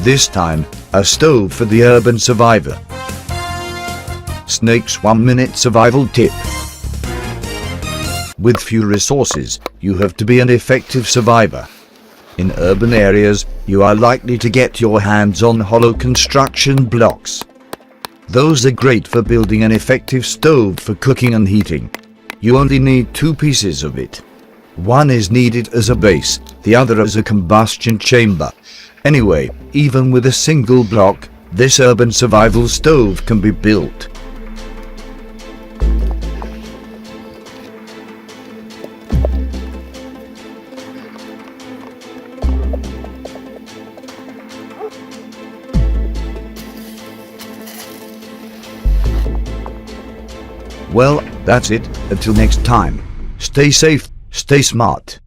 This time, a stove for the urban survivor. Snake's 1-minute survival tip. With few resources, you have to be an effective survivor. In urban areas, you are likely to get your hands on hollow construction blocks. Those are great for building an effective stove for cooking and heating. You only need 2 pieces of it. One is needed as a base, the other as a combustion chamber. Anyway, even with a single block, this urban survival stove can be built. Well, that's it. Until next time. Stay safe, stay smart.